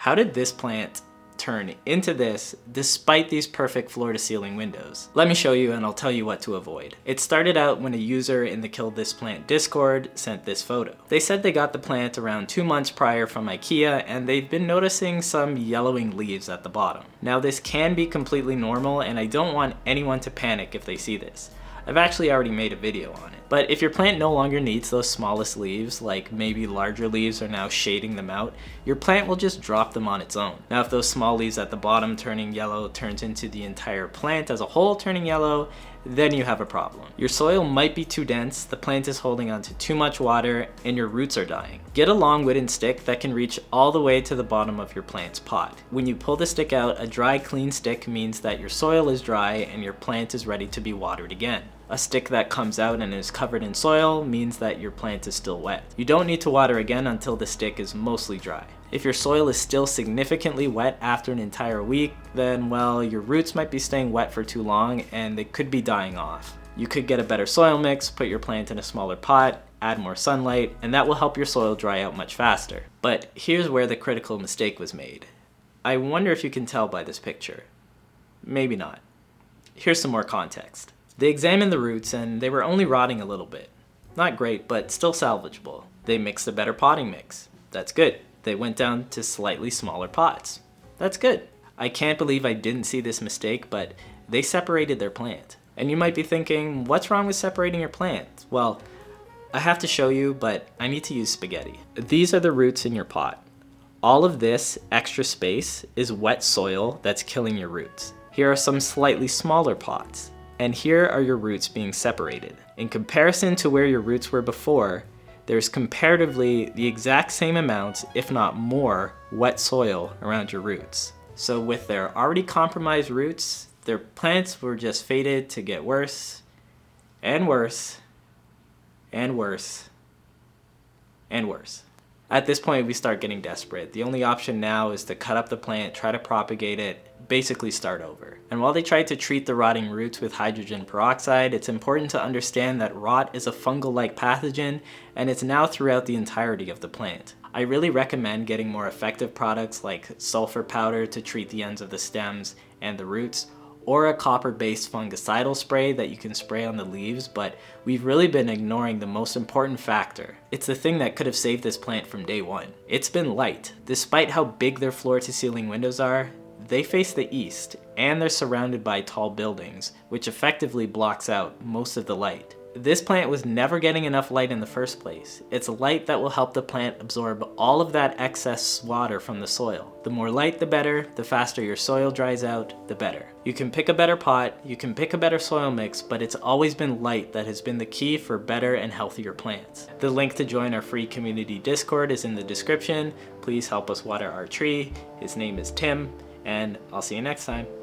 How did this plant turn into this despite these perfect floor-to-ceiling windows? Let me show you and I'll tell you what to avoid. It started out when a user in the Kill This Plant Discord sent this photo. They said they got the plant around 2 months prior from IKEA and they've been noticing some yellowing leaves at the bottom. Now this can be completely normal and I don't want anyone to panic if they see this. I've actually already made a video on it. But if your plant no longer needs those smallest leaves, like maybe larger leaves are now shading them out, your plant will just drop them on its own. Now if those small leaves at the bottom turning yellow turns into the entire plant as a whole turning yellow, then you have a problem. Your soil might be too dense, the plant is holding onto too much water, and your roots are dying. Get a long wooden stick that can reach all the way to the bottom of your plant's pot. When you pull the stick out, a dry, clean stick means that your soil is dry and your plant is ready to be watered again. A stick that comes out and is covered in soil means that your plant is still wet. You don't need to water again until the stick is mostly dry. If your soil is still significantly wet after an entire week, then well, your roots might be staying wet for too long and they could be dying off. You could get a better soil mix, put your plant in a smaller pot, add more sunlight, and that will help your soil dry out much faster. But here's where the critical mistake was made. I wonder if you can tell by this picture. Maybe not. Here's some more context. They examined the roots and they were only rotting a little bit. Not great, but still salvageable. They mixed a better potting mix. That's good. They went down to slightly smaller pots. That's good. I can't believe I didn't see this mistake, but they separated their plant. And you might be thinking, what's wrong with separating your plant? Well, I have to show you, but I need to use spaghetti. These are the roots in your pot. All of this extra space is wet soil that's killing your roots. Here are some slightly smaller pots. And here are your roots being separated. In comparison to where your roots were before, there's comparatively the exact same amount, if not more, wet soil around your roots. So with their already compromised roots, their plants were just fated to get worse, and worse, and worse, and worse. At this point, we start getting desperate. The only option now is to cut up the plant, try to propagate it, basically start over. And while they tried to treat the rotting roots with hydrogen peroxide, it's important to understand that rot is a fungal-like pathogen, and it's now throughout the entirety of the plant. I really recommend getting more effective products like sulfur powder to treat the ends of the stems and the roots, or a copper-based fungicidal spray that you can spray on the leaves, but we've really been ignoring the most important factor. It's the thing that could have saved this plant from day one. It's been light. Despite how big their floor-to-ceiling windows are, they face the east, and they're surrounded by tall buildings, which effectively blocks out most of the light. This plant was never getting enough light in the first place. It's light that will help the plant absorb all of that excess water from the soil. The more light, the better. The faster your soil dries out, the better. You can pick a better pot, you can pick a better soil mix, but it's always been light that has been the key for better and healthier plants. The link to join our free community Discord is in the description. Please help us water our tree. His name is Tim, and I'll see you next time.